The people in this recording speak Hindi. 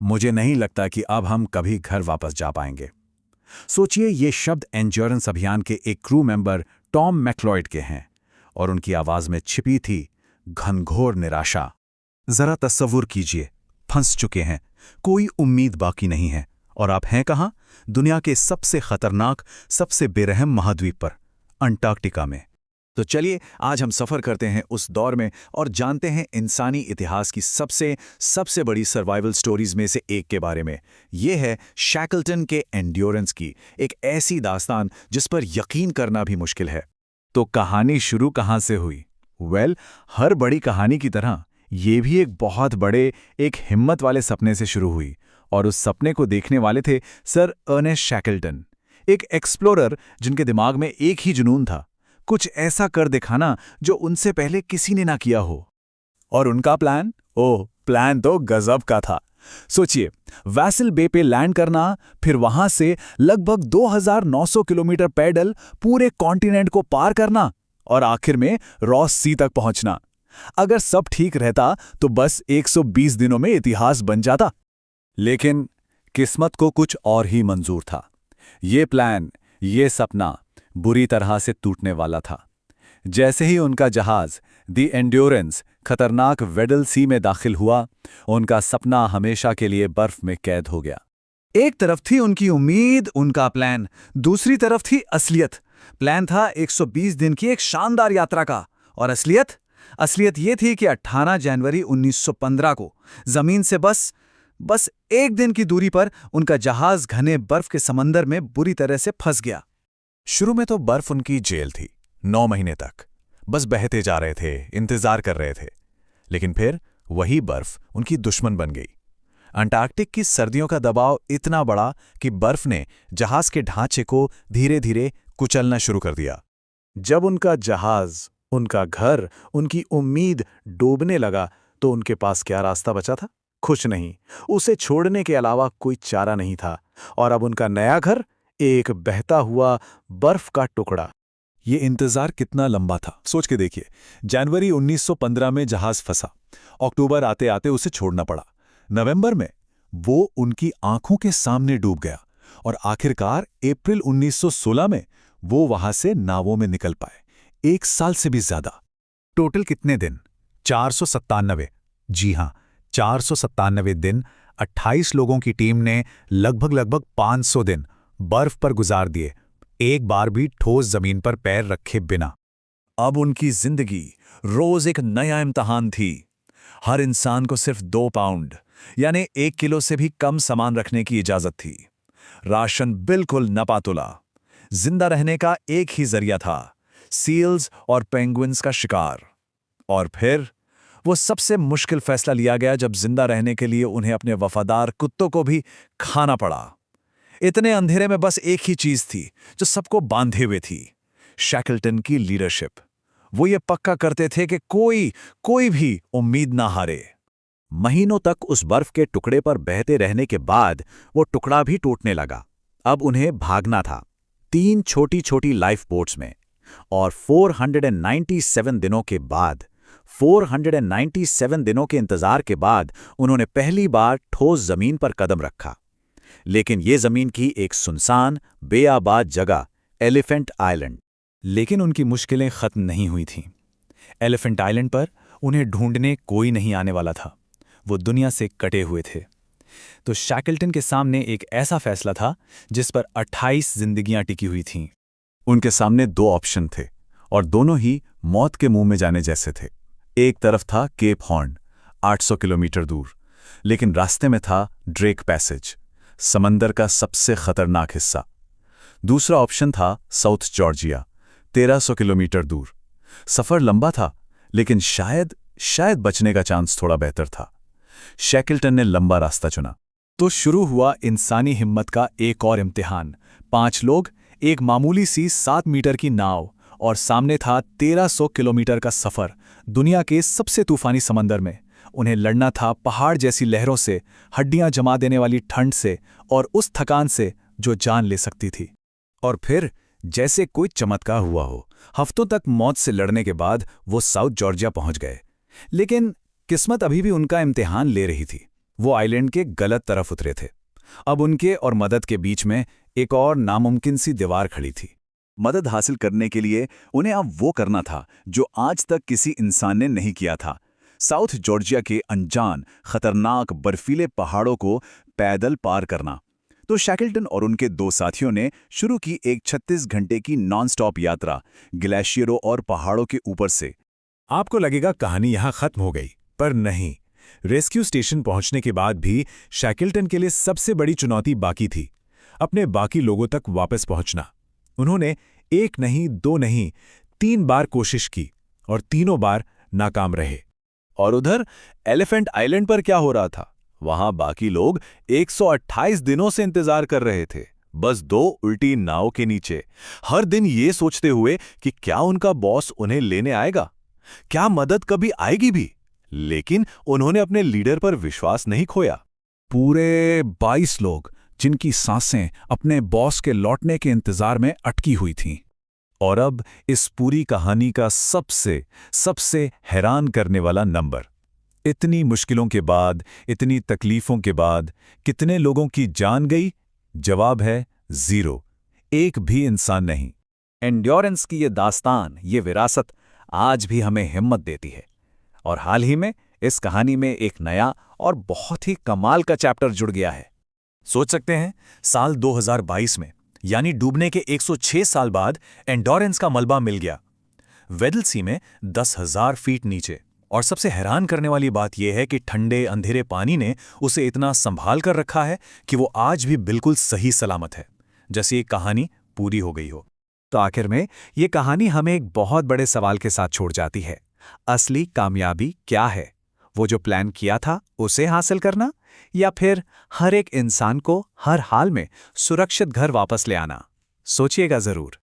मुझे नहीं लगता कि अब हम कभी घर वापस जा पाएंगे। सोचिए, ये शब्द एंड्योरेंस अभियान के एक क्रू मेंबर टॉम मैक्लॉयड के हैं, और उनकी आवाज में छिपी थी घनघोर निराशा। जरा तस्वुर कीजिए, फंस चुके हैं, कोई उम्मीद बाकी नहीं है, और आप हैं कहाँ? दुनिया के सबसे खतरनाक, सबसे बेरहम महाद्वीप पर, अंटार्कटिका में। तो चलिए आज हम सफर करते हैं उस दौर में और जानते हैं इंसानी इतिहास की सबसे सबसे बड़ी सर्वाइवल स्टोरीज में से एक के बारे में। यह है शैकल्टन के एंड्योरेंस की एक ऐसी दास्तान जिस पर यकीन करना भी मुश्किल है। तो कहानी शुरू कहाँ से हुई? हर बड़ी कहानी की तरह ये भी एक बहुत बड़े, एक हिम्मत वाले सपने से शुरू हुई, और उस सपने को देखने वाले थे सर अर्नेस्ट शैकल्टन, एक एक्सप्लोरर जिनके दिमाग में एक ही जुनून था, कुछ ऐसा कर दिखाना जो उनसे पहले किसी ने ना किया हो। और उनका प्लान? प्लान तो गजब का था। सोचिए, वैसल बे पे लैंड करना, फिर वहां से लगभग 2900 किलोमीटर पैदल पूरे कॉन्टिनेंट को पार करना, और आखिर में रॉस सी तक पहुंचना। अगर सब ठीक रहता तो बस 120 दिनों में इतिहास बन जाता। लेकिन किस्मत को कुछ और ही मंजूर था। ये प्लान, ये सपना बुरी तरह से टूटने वाला था। जैसे ही उनका जहाज दी एंड्योरेंस खतरनाक वेडल सी में दाखिल हुआ, उनका सपना हमेशा के लिए बर्फ में कैद हो गया। एक तरफ थी उनकी उम्मीद, उनका प्लान, दूसरी तरफ थी असलियत। प्लान था 120 दिन की एक शानदार यात्रा का, और असलियत ये थी कि 18 जनवरी 1915 को जमीन से बस एक दिन की दूरी पर उनका जहाज घने बर्फ के समंदर में बुरी तरह से फंस गया। शुरू में तो बर्फ उनकी जेल थी। 9 महीने तक बस बहते जा रहे थे, इंतजार कर रहे थे। लेकिन फिर वही बर्फ उनकी दुश्मन बन गई। अंटार्कटिक की सर्दियों का दबाव इतना बढ़ा कि बर्फ ने जहाज के ढांचे को धीरे धीरे कुचलना शुरू कर दिया। जब उनका जहाज, उनका घर, उनकी उम्मीद डूबने लगा, तो उनके पास क्या रास्ता बचा था? कुछ नहीं। उसे छोड़ने के अलावा कोई चारा नहीं था। और अब उनका नया घर एक बहता हुआ बर्फ का टुकड़ा। ये इंतजार कितना लंबा था, सोच के देखिए। जनवरी 1915 में जहाज फंसा, अक्टूबर आते आते उसे छोड़ना पड़ा, नवंबर में वो उनकी आंखों के सामने डूब गया, और आखिरकार अप्रैल 1916 में वो वहां से नावों में निकल पाए। 1 साल से भी ज्यादा। टोटल कितने दिन? 497। जी हां, 497 दिन। 28 लोगों की टीम ने लगभग 500 दिन बर्फ पर गुजार दिए, एक बार भी ठोस जमीन पर पैर रखे बिना। अब उनकी जिंदगी रोज एक नया इम्तिहान थी। हर इंसान को सिर्फ 2 पाउंड यानी 1 किलो से भी कम सामान रखने की इजाजत थी। राशन बिल्कुल नपातुला। जिंदा रहने का एक ही जरिया था, सील्स और पेंगुइन्स का शिकार। और फिर वो सबसे मुश्किल फैसला लिया गया जब जिंदा रहने के लिए उन्हें अपने वफादार कुत्तों को भी खाना पड़ा। इतने अंधेरे में बस एक ही चीज थी जो सबको बांधे हुए थी, शैकल्टन की लीडरशिप। वो ये पक्का करते थे कि कोई भी उम्मीद ना हारे। महीनों तक उस बर्फ के टुकड़े पर बहते रहने के बाद वो टुकड़ा भी टूटने लगा। अब उन्हें भागना था, 3 छोटी छोटी लाइफ बोट्स में। और 497 दिनों के बाद, 497 दिनों के इंतजार के बाद उन्होंने पहली बार ठोस जमीन पर कदम रखा। लेकिन ये जमीन की एक सुनसान, बेआबाद जगह, एलिफेंट आइलैंड। लेकिन उनकी मुश्किलें खत्म नहीं हुई थीं। एलिफेंट आइलैंड पर उन्हें ढूंढने कोई नहीं आने वाला था। वो दुनिया से कटे हुए थे। तो शैकल्टन के सामने एक ऐसा फैसला था जिस पर 28 जिंदगियां टिकी हुई थीं। उनके सामने 2 ऑप्शन थे, और दोनों ही मौत के मुंह में जाने जैसे थे। एक तरफ था केप हॉर्न, 800 किलोमीटर दूर, लेकिन रास्ते में था ड्रेक पैसेज, समंदर का सबसे खतरनाक हिस्सा। दूसरा ऑप्शन था साउथ जॉर्जिया, 1300 किलोमीटर दूर। सफर लंबा था, लेकिन शायद बचने का चांस थोड़ा बेहतर था। शैकल्टन ने लंबा रास्ता चुना। तो शुरू हुआ इंसानी हिम्मत का एक और इम्तिहान। 5 लोग, एक मामूली सी 7 मीटर की नाव, और सामने था 1300 किलोमीटर का सफर दुनिया के सबसे तूफानी समंदर में। उन्हें लड़ना था पहाड़ जैसी लहरों से, हड्डियां जमा देने वाली ठंड से, और उस थकान से जो जान ले सकती थी। और फिर जैसे कोई चमत्कार हुआ हो, हफ्तों तक मौत से लड़ने के बाद वो साउथ जॉर्जिया पहुंच गए। लेकिन किस्मत अभी भी उनका इम्तिहान ले रही थी। वो आइलैंड के गलत तरफ उतरे थे। अब उनके और मदद के बीच में एक और नामुमकिन सी दीवार खड़ी थी। मदद हासिल करने के लिए उन्हें अब वो करना था जो आज तक किसी इंसान ने नहीं किया था। साउथ जॉर्जिया के अनजान, खतरनाक बर्फीले पहाड़ों को पैदल पार करना। तो शैकल्टन और उनके दो साथियों ने शुरू की एक 36 घंटे की नॉन-स्टॉप यात्रा ग्लेशियरों और पहाड़ों के ऊपर से। आपको लगेगा कहानी यहाँ खत्म हो गई, पर नहीं। रेस्क्यू स्टेशन पहुंचने के बाद भी शैकल्टन के लिए सबसे बड़ी चुनौती बाकी थी, अपने बाकी लोगों तक वापस पहुंचना। उन्होंने एक नहीं, दो नहीं, 3 बार कोशिश की और तीनों बार नाकाम रहे। और उधर एलिफेंट आइलैंड पर क्या हो रहा था? वहां बाकी लोग 128 दिनों से इंतजार कर रहे थे, बस 2 उल्टी नाव के नीचे, हर दिन ये सोचते हुए कि क्या उनका बॉस उन्हें लेने आएगा, क्या मदद कभी आएगी भी। लेकिन उन्होंने अपने लीडर पर विश्वास नहीं खोया। पूरे 22 लोग, जिनकी सांसें अपने बॉस के लौटने के इंतजार में अटकी हुई थीं। और अब इस पूरी कहानी का सबसे हैरान करने वाला नंबर। इतनी मुश्किलों के बाद, इतनी तकलीफों के बाद कितने लोगों की जान गई? जवाब है 0। एक भी इंसान नहीं। एंड्योरेंस की ये दास्तान, ये विरासत आज भी हमें हिम्मत देती है। और हाल ही में इस कहानी में एक नया और बहुत ही कमाल का चैप्टर जुड़ गया है। सोच सकते हैं, साल 2022 में, यानी डूबने के 106 साल बाद एंड्योरेंस का मलबा मिल गया, वेडल सी में 10,000 फीट नीचे। और सबसे हैरान करने वाली बात यह है कि ठंडे अंधेरे पानी ने उसे इतना संभाल कर रखा है कि वो आज भी बिल्कुल सही सलामत है, जैसे ये कहानी पूरी हो गई हो। तो आखिर में ये कहानी हमें एक बहुत बड़े सवाल के साथ छोड़ जाती है। असली कामयाबी क्या है? वो जो प्लान किया था उसे हासिल करना, या फिर हर एक इंसान को हर हाल में सुरक्षित घर वापस ले आना? सोचिएगा जरूर।